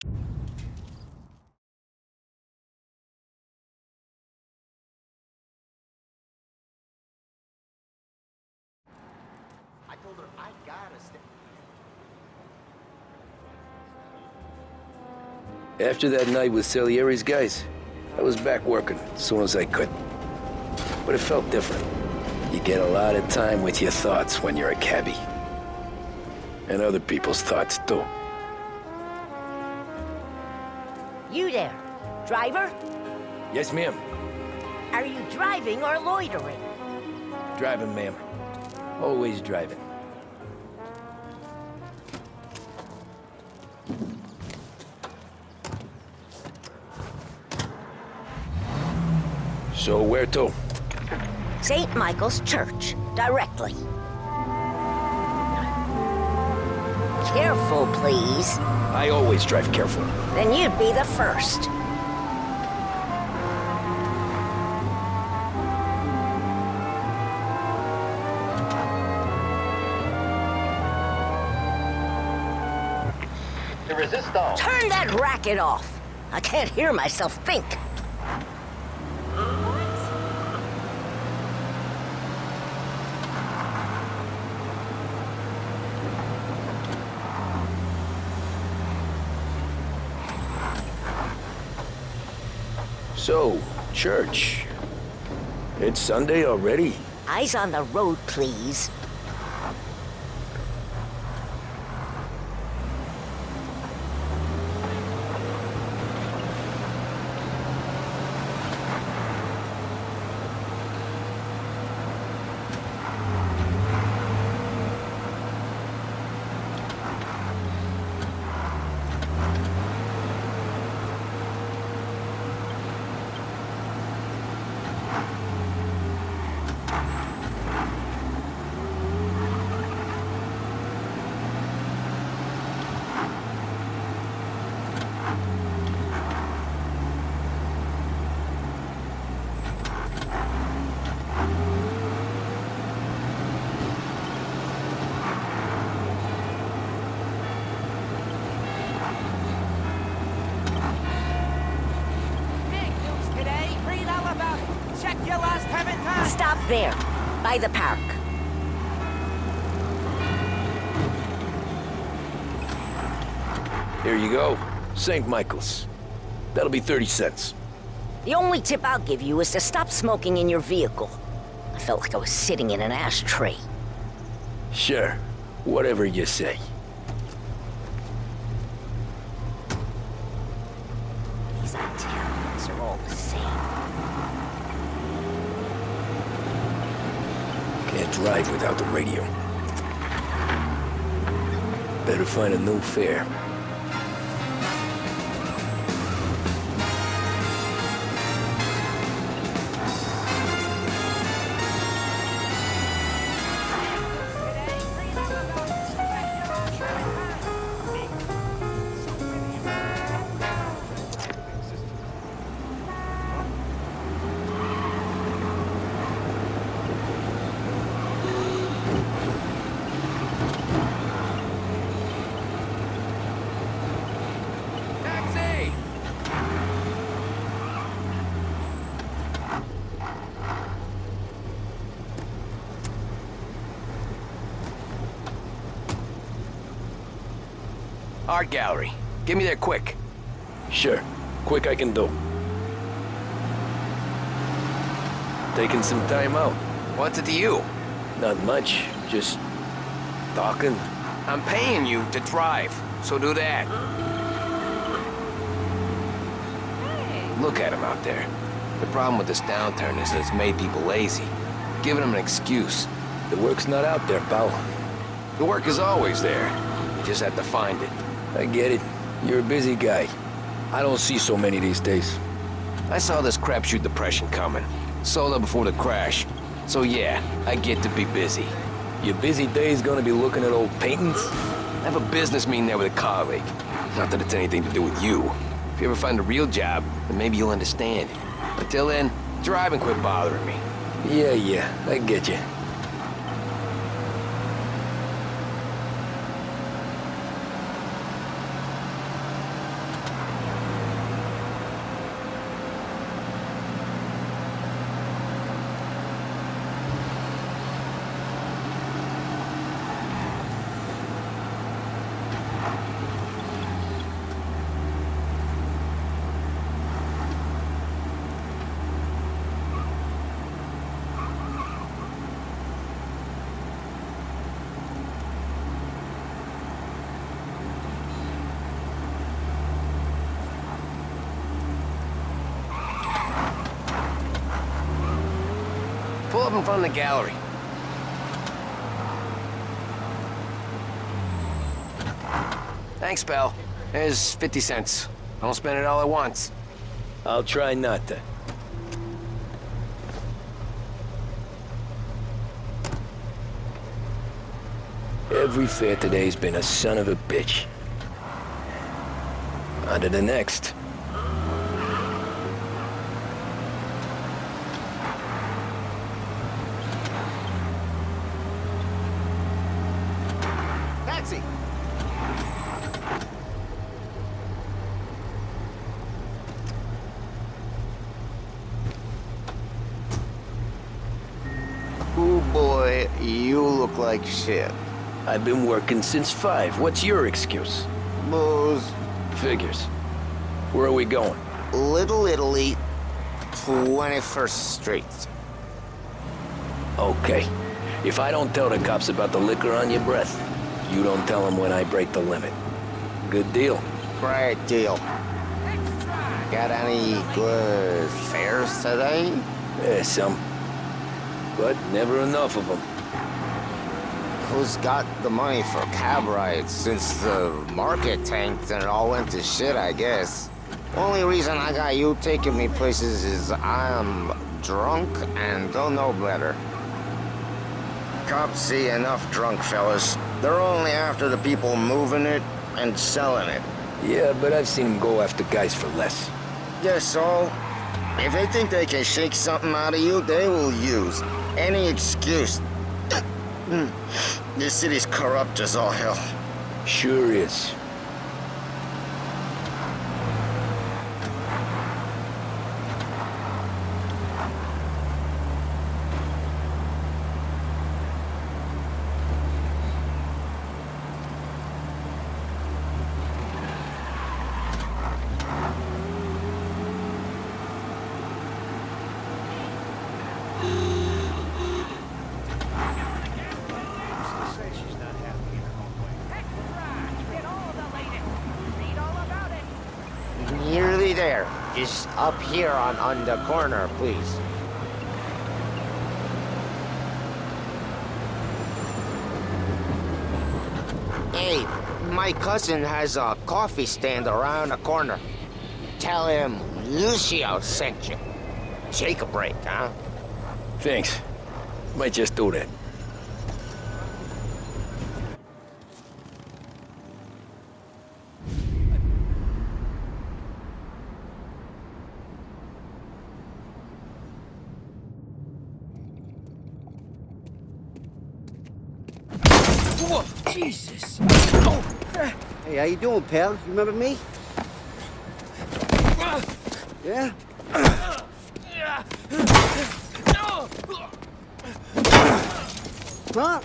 I told her I gotta stay. After that night with Salieri's guys, I was back working as soon as I could. But it felt different. You get a lot of time with your thoughts when you're a cabbie. And other people's thoughts, too. You there, driver? Yes, ma'am. Are you driving or loitering? Driving, ma'am. Always driving. So where to? St. Michael's Church, directly. Careful, please. I always drive careful. Then you'd be the first. The resistance. Turn that racket off. I can't hear myself think. So, church. It's Sunday already? Eyes on the road, please. Stop there, by the park. Here you go. St. Michael's. That'll be 30 cents. The only tip I'll give you is to stop smoking in your vehicle. I felt like I was sitting in an ashtray. Sure. Whatever you say. These Italians are all the same. Can't drive without the radio. Better find a new fare. Art gallery. Get me there quick. Sure. Quick I can do. Taking some time out. What's it to you? Not much. Just talking. I'm paying you to drive, so do that. Look at him out there. The problem with this downturn is that it's made people lazy. Giving them an excuse. The work's not out there, pal. The work is always there. You just have to find it. I get it. You're a busy guy. I don't see so many these days. I saw this crapshoot depression coming. Sold up before the crash. So yeah, I get to be busy. Your busy day's gonna be looking at old paintings? I have a business meeting there with a colleague. Not that it's anything to do with you. If you ever find a real job, then maybe you'll understand. Until then, drive and quit bothering me. Yeah, I get you. up in front of the gallery. Thanks, pal. There's 50 cents. I don't spend it all at once. I'll try not to. Every fare today's been a son of a bitch. On to the next. Taxi! Ooh, boy, you look like shit. I've been working since 5. What's your excuse? Booze. Figures. Where are we going? Little Italy, 21st Street. Okay. If I don't tell the cops about the liquor on your breath, you don't tell them when I break the limit. Good deal. Great deal. Got any good fares today? Some. But never enough of them. Who's got the money for cab rides since the market tanked and it all went to shit, I guess? Only reason I got you taking me places is I'm drunk and don't know better. Cops see enough drunk fellas. They're only after the people moving it and selling it. Yeah, but I've seen them go after guys for less. Yes, so if they think they can shake something out of you, they will use any excuse. This city's corrupt as all hell. Sure is. Nearly there. Just up here on the corner, please. Hey, my cousin has a coffee stand around the corner. Tell him Lucio sent you. Take a break, huh? Thanks. Might just do that. Whoa, Jesus! Hey, how you doing, pal? You remember me? Yeah? Huh?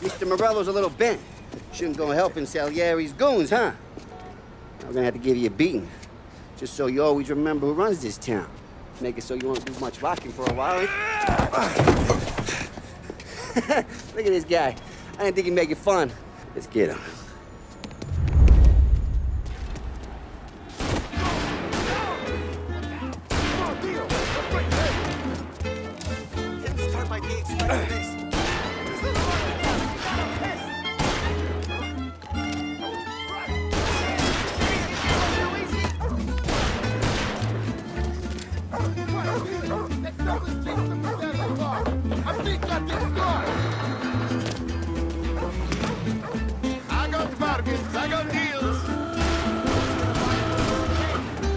Mr. Morello's a little bent. Shouldn't go helping Salieri's goons, huh? I'm gonna have to give you a beating. Just so you always remember who runs this town. Make it so you won't do much rocking for a while. Look at this guy. I didn't think he'd make it fun. Let's get him. I got deals.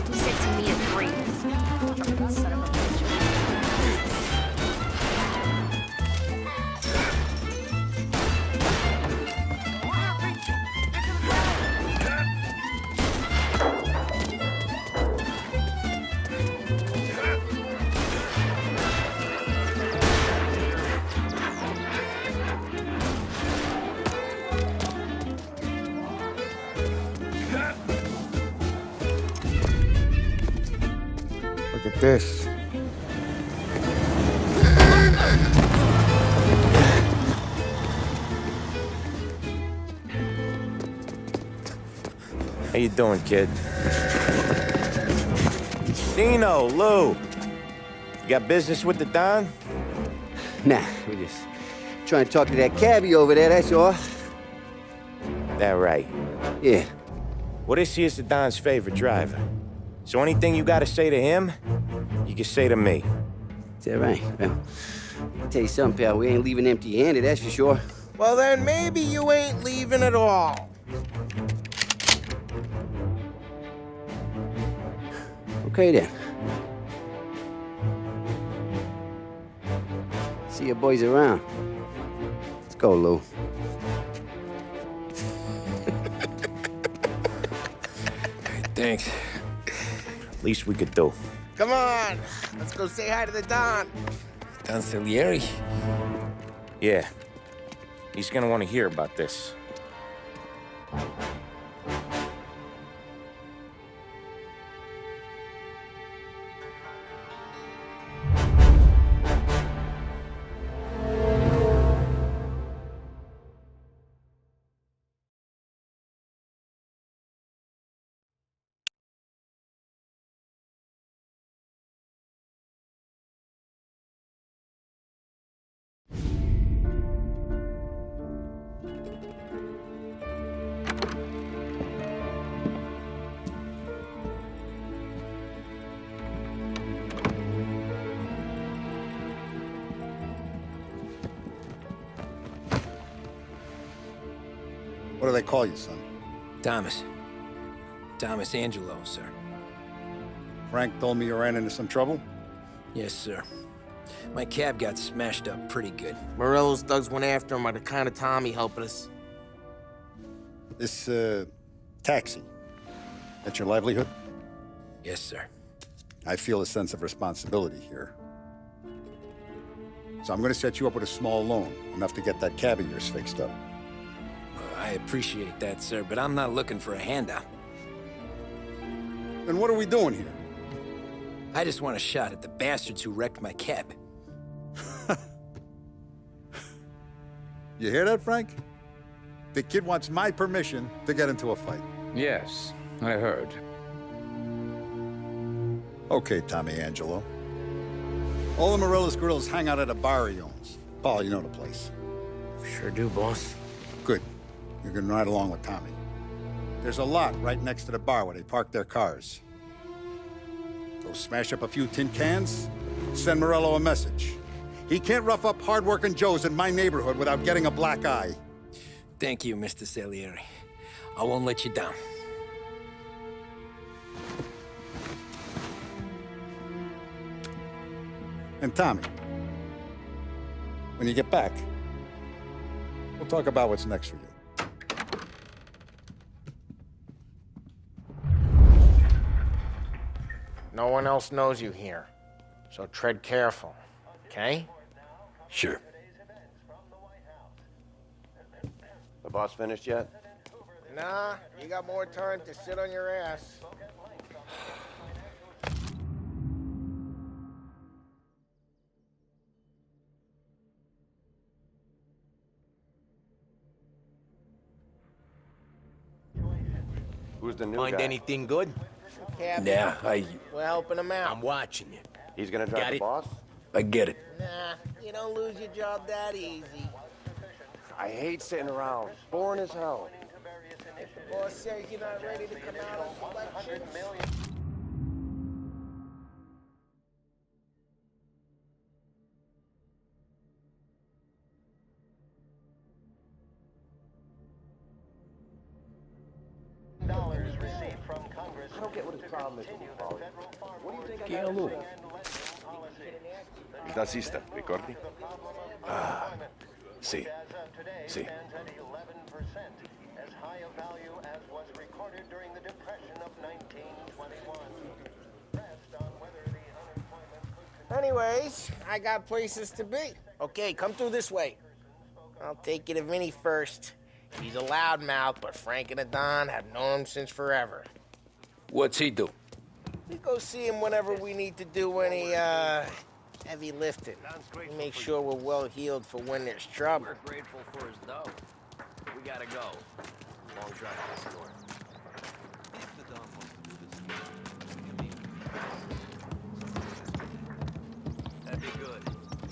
He said to me at 3. Drunken son of a bitch. Look at this. How you doing, kid? Dino, Lou. You got business with the Don? Nah, we're just trying to talk to that cabbie over there, that's all. That right. Yeah. Well, this here's the Don's favorite driver. So anything you gotta say to him, you can say to me. Is that right? Well, I'll tell you something, pal. We ain't leaving empty-handed, that's for sure. Well, then maybe you ain't leaving at all. Okay, then. See your boys around. Let's go, Lou. Thanks. Least we could do. Come on, let's go say hi to the Don. Don Salieri? Yeah. He's gonna want to hear about this. What do they call you, son? Thomas. Thomas Angelo, sir. Frank told me you ran into some trouble? Yes, sir. My cab got smashed up pretty good. Morello's thugs went after him by the kind of Tommy helping us. This, taxi, that's your livelihood? Yes, sir. I feel a sense of responsibility here. So I'm gonna set you up with a small loan, enough to get that cab of yours fixed up. I appreciate that, sir, but I'm not looking for a handout. Then what are we doing here? I just want a shot at the bastards who wrecked my cab. You hear that, Frank? The kid wants my permission to get into a fight. Yes, I heard. Okay, Tommy Angelo. All the Morella's girls hang out at a bar he owns. Paul, you know the place. Sure do, boss. Good. You're gonna ride along with Tommy. There's a lot right next to the bar where they park their cars. Go smash up a few tin cans, send Morello a message. He can't rough up hard-working Joes in my neighborhood without getting a black eye. Thank you, Mr. Salieri. I won't let you down. And Tommy, when you get back, we'll talk about what's next for you. No one else knows you here, so tread careful, okay? Sure. The boss finished yet? Nah, you got more time to sit on your ass. Who's the new Find guy? anything good? Cabby, Nah, we're helping him out. I'm watching you. He's gonna drive Got the it. boss? I get it. Nah, you don't lose your job that easy. I hate sitting around. Boring as hell. If the boss says you're not ready to come out on elections, I don't get what his problem is with you, Paulie. What do you think Chi è lui? Il tassista, ricordi? Ah, sì. Sì. anyways, I got places to be. Okay, come through this way. I'll take you to Vinny first. He's a loudmouth, but Frank and the Don have known him since forever. What's he do? We go see him whenever we need to do any, heavy lifting. We make sure we're well healed for when there's trouble. We're grateful for his dough. We gotta go. Long drive to the store. If the Don wants to move his that'd be good.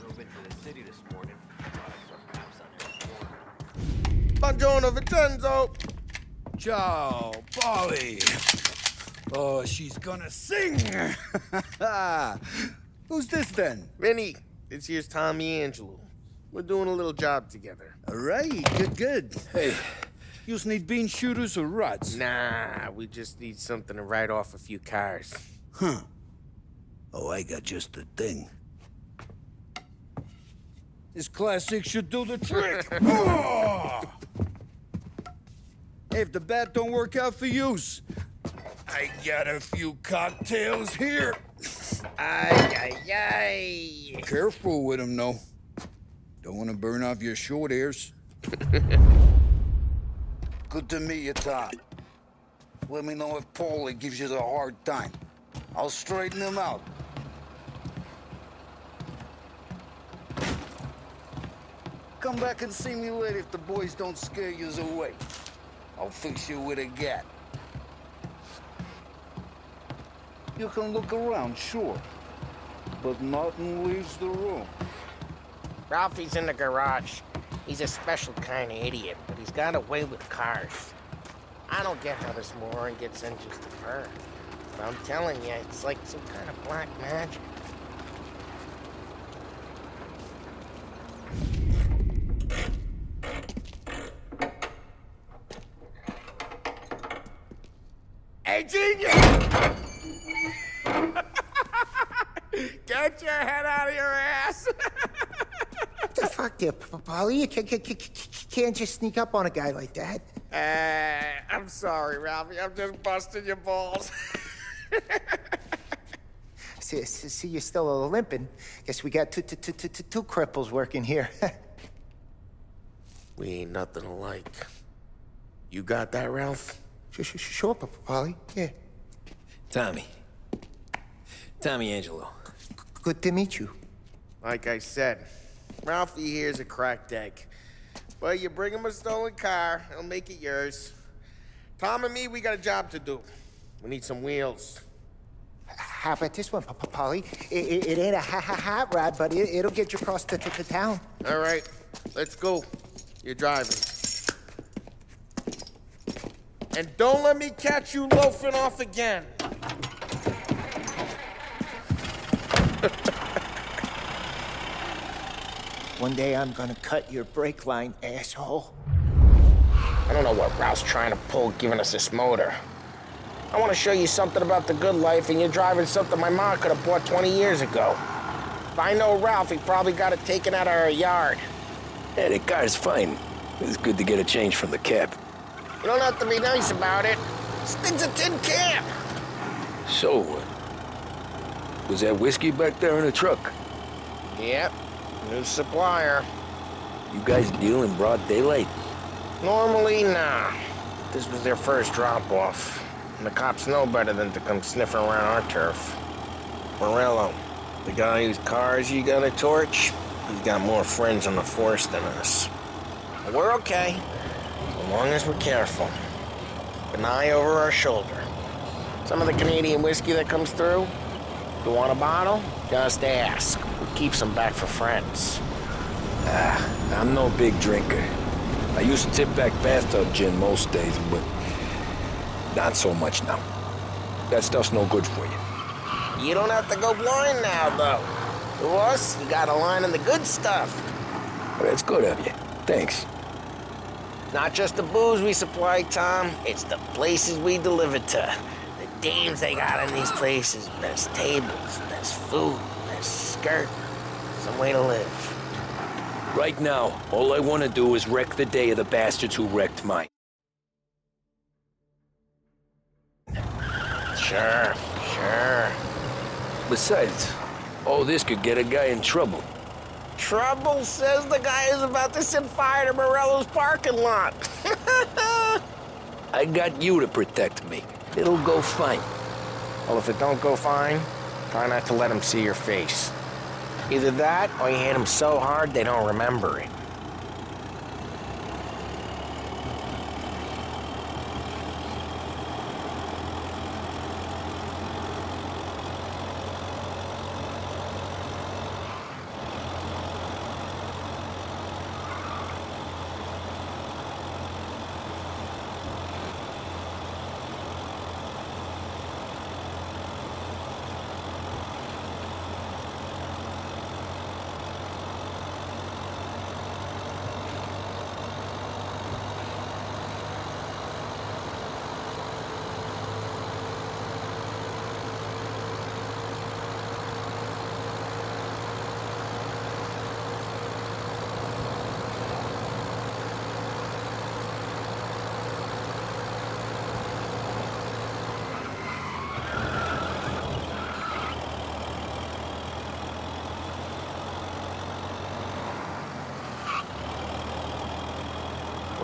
Drove into the city to buongiorno, Vincenzo. Ciao, Polly. Oh, she's gonna sing. Who's this then? Vinny, this here's Tommy Angelo. We're doing a little job together. All right, good. Hey, you need bean shooters or rods? Nah, we just need something to write off a few cars. Huh. Oh, I got just the thing. This classic should do the trick. Oh! If the bat don't work out for yous, I got a few cocktails here. Ay. Careful with them, though. Don't want to burn off your short hairs. Good to meet you, Tom. Let me know if Paulie gives you the hard time. I'll straighten him out. Come back and see me later if the boys don't scare yous away. I'll fix you with a gat. You can look around, sure. But nothing leaves the room. Ralphie's in the garage. He's a special kind of idiot, but he's got a way with cars. I don't get how this moron gets engines to burn. But I'm telling you, it's like some kind of black magic. Hey, genius! Get your head out of your ass! What the fuck there, Polly? You can't just sneak up on a guy like that. I'm sorry, Ralphie. I'm just busting your balls. See, you're still limping. Guess we got two cripples working here. We ain't nothing alike. You got that, Ralph? Sure, Polly. Yeah. Tommy Angelo. Good to meet you. Like I said, Ralphie here's a cracked egg. But you bring him a stolen car, he'll make it yours. Tom and me, we got a job to do. We need some wheels. How about this one, Polly? It ain't a hot rod, but it'll get you across to town. All right, let's go. You're driving. And don't let me catch you loafing off again. One day I'm gonna cut your brake line, asshole. I don't know what Ralph's trying to pull giving us this motor. I want to show you something about the good life, and you're driving something my mom could have bought 20 years ago. If I know Ralph, he probably got it taken out of our yard. Yeah, the car's fine. It's good to get a change from the cab. You don't have to be nice about it. This thing's a tin can. So, was that whiskey back there in the truck? Yep, new supplier. You guys deal in broad daylight? Normally, nah. This was their first drop-off. And the cops know better than to come sniffing around our turf. Morello, the guy whose cars you got a torch, he's got more friends on the force than us. But we're okay, as long as we're careful. An eye over our shoulder. Some of the Canadian whiskey that comes through, you want a bottle? Just ask. We keep some back for friends. I'm no big drinker. I used to tip back bathtub gin most days, but not so much now. That stuff's no good for you. You don't have to go blind now, though. To us, you got a line in the good stuff. Well, that's good of you. Thanks. Not just the booze we supply, Tom. It's the places we deliver to. The dames they got in these places. Best tables, best food, best skirt. Some way to live. Right now, all I want to do is wreck the day of the bastards who wrecked mine. Sure. Besides, all this could get a guy in trouble. Trouble, says the guy who's about to set fire to Morello's parking lot. I got you to protect me. It'll go fine. Well, if it don't go fine, try not to let him see your face. Either that, or you hit them so hard they don't remember it.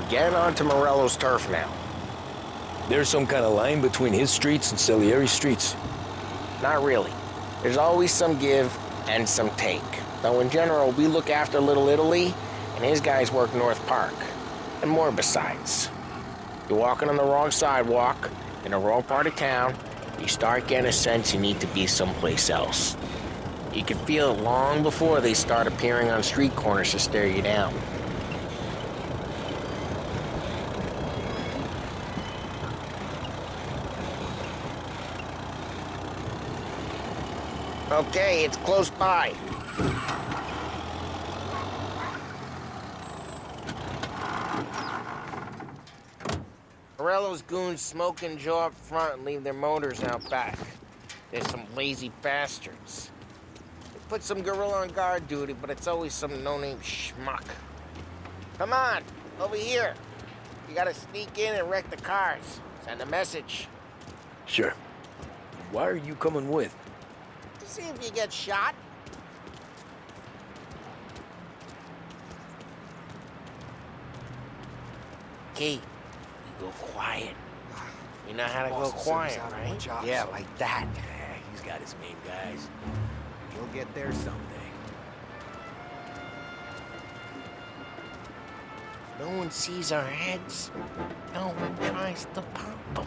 Get onto Morello's turf now. There's some kind of line between his streets and Salieri's streets. Not really. There's always some give and some take. Though in general, we look after Little Italy, and his guys work North Park. And more besides. You're walking on the wrong sidewalk, in the wrong part of town, you start getting a sense you need to be someplace else. You can feel it long before they start appearing on street corners to stare you down. Okay, it's close by. Morello's goons smoke and jaw up front and leave their motors out back. They're some lazy bastards. They put some gorilla on guard duty, but it's always some no-name schmuck. Come on, over here. You gotta sneak in and wreck the cars. Send a message. Sure. Why are you coming with? To see if you get shot. Key, you go quiet. You know how to go quiet, right? Yeah, like that. Yeah, he's got his main guys. He'll get there someday. No one sees our heads. No one tries to pop them.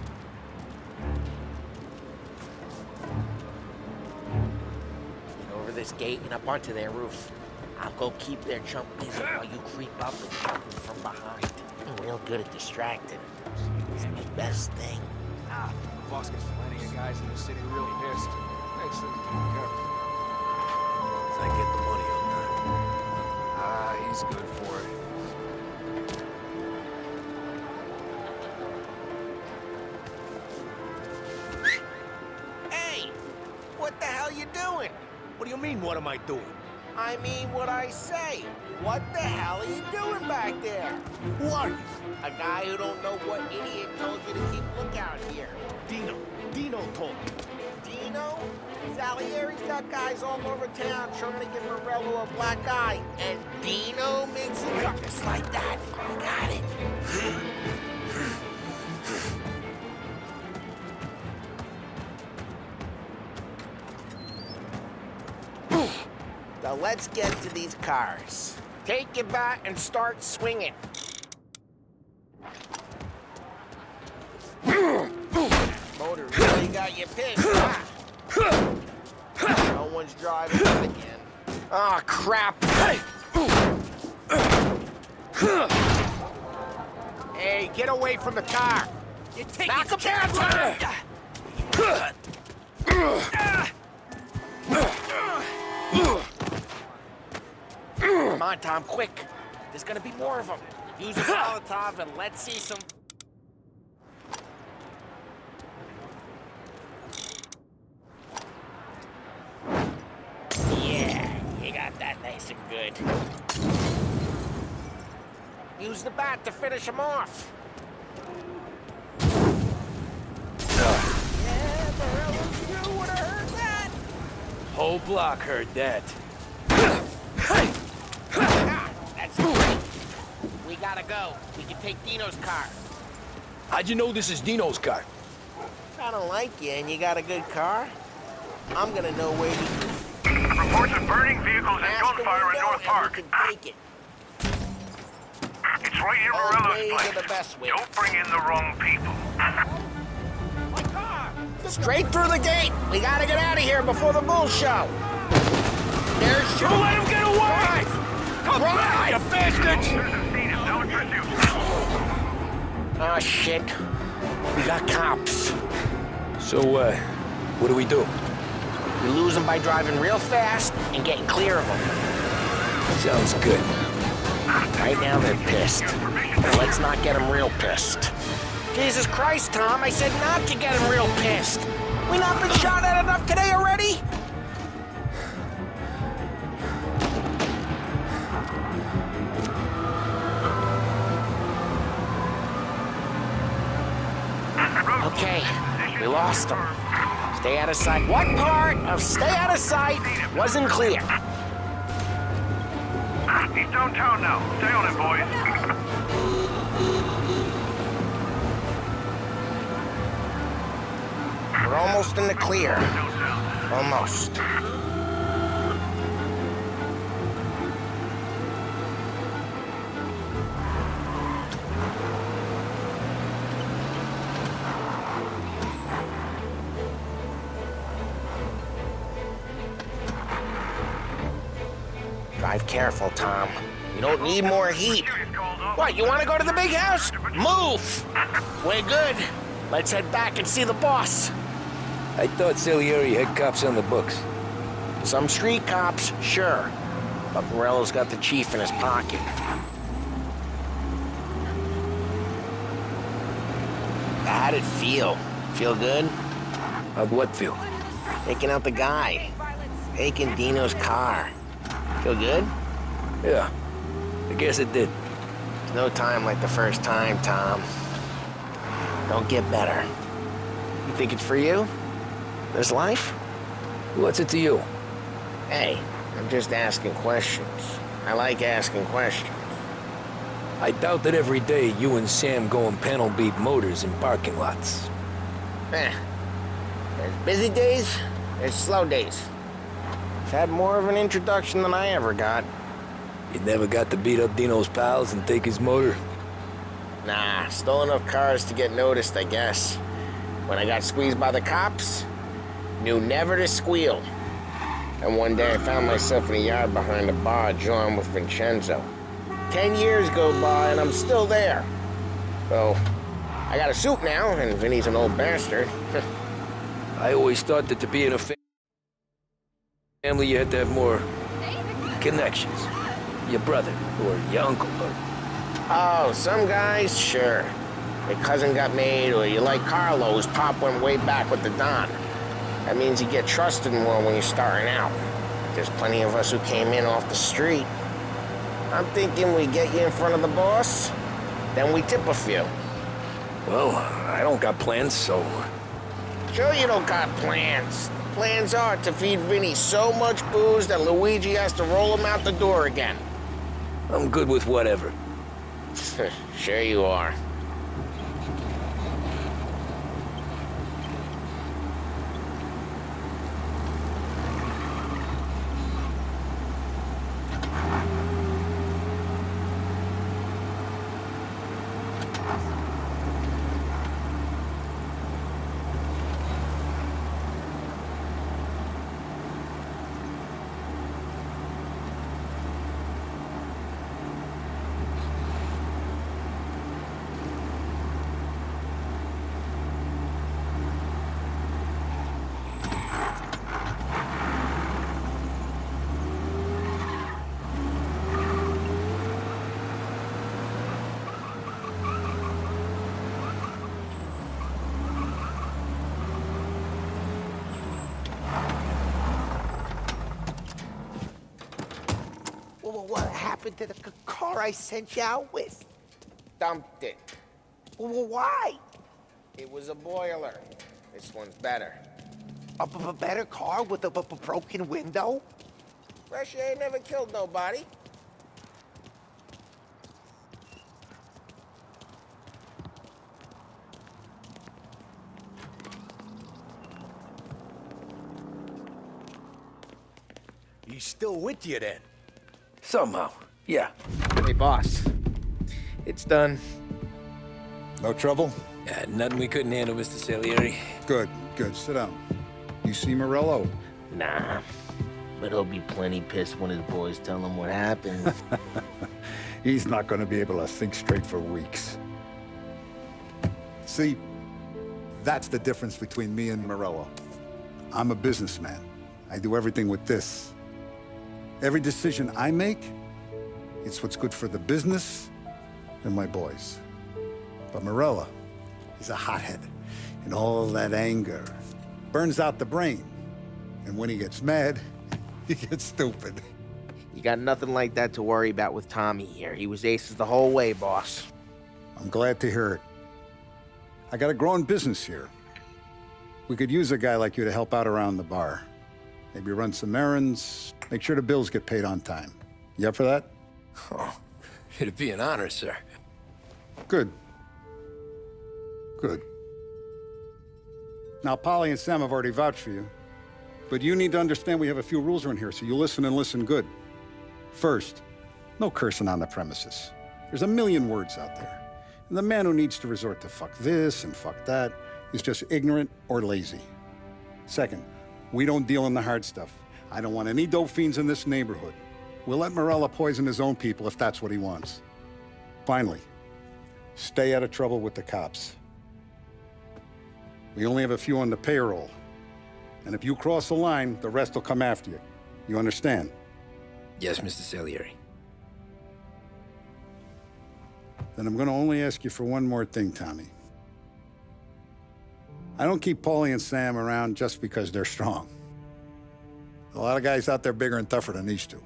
Get over this gate and up onto their roof. I'll go keep their chump busy while you creep up and jump them from behind. I'm real good at distracting. It's the best thing. The boss gets plenty of guys in the city really pissed. Makes them careful. As I get the money on that. He's good for it. Hey! What the hell you doing? What do you mean, what am I doing? I mean what I say. What the hell are you doing back there? Who are you? A guy who don't know what idiot told you to keep lookout here. Dino told me. Dino? Salieri's got guys all over town trying to give Morello a black eye. And Dino makes it up just like that. You got it. Now let's get to these cars. Take your bat and start swinging. Motor really got you pissed, huh? No one's driving it again. Oh, crap. Hey, get away from the car. You take Back up Come on, Tom, quick. There's gonna be more of them. Use a Molotov and let's see some... Yeah, you got that nice and good. Use the bat to finish them off. Yeah, Morello, you would have heard that. Whole block heard that. That's great. We gotta go. We can take Dino's car. How'd you know this is Dino's car? I don't like you and you got a good car. I'm gonna know where you... Reports of burning vehicles and gunfire in North Park. You can take it. It's right near All Morello's ways place. are the best ways. Don't bring in the wrong people. My car! Straight through the gate. We gotta get out of here before the bull show. There's your... Don't let him get away! Come on, you bastards! Citizens seen him. Now in pursuit. Oh, shit. We got cops. So, what do we do? We lose them by driving real fast and getting clear of them. Sounds good. Right now, they're pissed. But let's not get them real pissed. Jesus Christ, Tom, I said not to get them real pissed. We not been shot at enough today already? Okay, we lost them. Stay out of sight. What part of stay out of sight wasn't clear? He's downtown now. Stay on it, boys. almost in the clear. Almost. Drive careful, Tom. You don't need more heat. What, you want to go to the big house? Move! We're good. Let's head back and see the boss. I thought Salieri had cops on the books. Some street cops, sure. But Morello's got the chief in his pocket. How'd it feel? Feel good? How'd what feel? Taking out the guy. Taking Dino's car. Feel good? Yeah, I guess it did. There's no time like the first time, Tom. Don't get better. You think it's for you? This life? What's it to you? Hey, I'm just asking questions. I like asking questions. I doubt that every day you and Sam go and panel beat motors in parking lots. There's busy days, there's slow days. I've had more of an introduction than I ever got. You never got to beat up Dino's pals and take his motor? Nah, stole enough cars to get noticed, I guess. When I got squeezed by the cops, knew never to squeal. And one day I found myself in a yard behind a bar drawn with Vincenzo. 10 years go by and I'm still there. So, I got a suit now, and Vinny's an old bastard. I always thought that to be in a family you had to have more connections. Your brother, or your uncle, or... Oh, some guys, sure. Your cousin got made, or you like Carlo's, Pop went way back with the Don. That means you get trusted more when you're starting out. There's plenty of us who came in off the street. I'm thinking we get you in front of the boss, then we tip a few. Well, I don't got plans, so... Sure you don't got plans. Plans are to feed Vinny so much booze that Luigi has to roll him out the door again. I'm good with whatever. Sure you are. What happened to the car I sent you out with? Dumped it. Well, why? It was a boiler. This one's better. A better car with a broken window? Fresh air never killed nobody. He's still with you then? Somehow, yeah. Hey, boss. It's done. No trouble? Yeah, nothing we couldn't handle, Mr. Salieri. Good, good. Sit down. You see Morello? Nah, but he'll be plenty pissed when his boys tell him what happened. He's not going to be able to think straight for weeks. See, that's the difference between me and Morello. I'm a businessman. I do everything with this. Every decision I make, it's what's good for the business and my boys. But Morello, he's a hothead, and all that anger burns out the brain. And when he gets mad, he gets stupid. You got nothing like that to worry about with Tommy here. He was aces the whole way, boss. I'm glad to hear it. I got a growing business here. We could use a guy like you to help out around the bar. Maybe run some errands, make sure the bills get paid on time. You up for that? Oh, it'd be an honor, sir. Good. Good. Now, Polly and Sam have already vouched for you. But you need to understand we have a few rules around here, so you listen and listen good. First, no cursing on the premises. There's a million words out there. And the man who needs to resort to fuck this and fuck that is just ignorant or lazy. Second, we don't deal in the hard stuff. I don't want any dope fiends in this neighborhood. We'll let Morella poison his own people if that's what he wants. Finally, stay out of trouble with the cops. We only have a few on the payroll. And if you cross the line, the rest will come after you. You understand? Yes, Mr. Salieri. Then I'm gonna only ask you for one more thing, Tommy. I don't keep Paulie and Sam around just because they're strong. A lot of guys out there bigger and tougher than these two.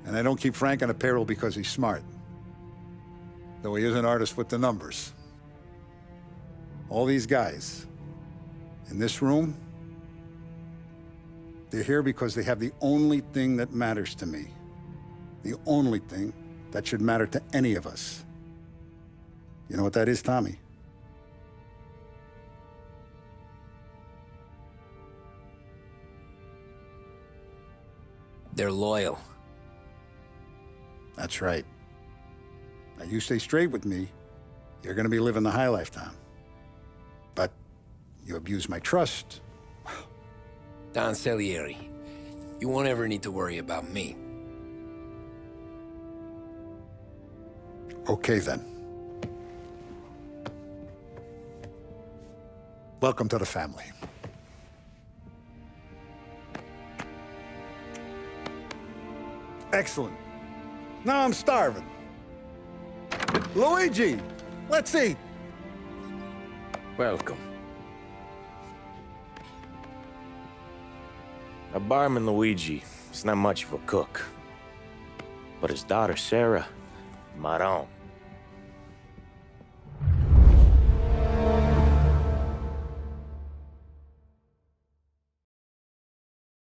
And I don't keep Frank on the payroll because he's smart. Though he is an artist with the numbers. All these guys in this room, they're here because they have the only thing that matters to me. The only thing that should matter to any of us. You know what that is, Tommy? They're loyal. That's right. Now, you stay straight with me, you're gonna be living the high life, Tom. But you abuse my trust. Don Salieri, you won't ever need to worry about me. Okay, then. Welcome to the family. Excellent. Now I'm starving. Luigi, let's eat. Welcome. A barman Luigi is not much of a cook. But his daughter, Sarah, Maron.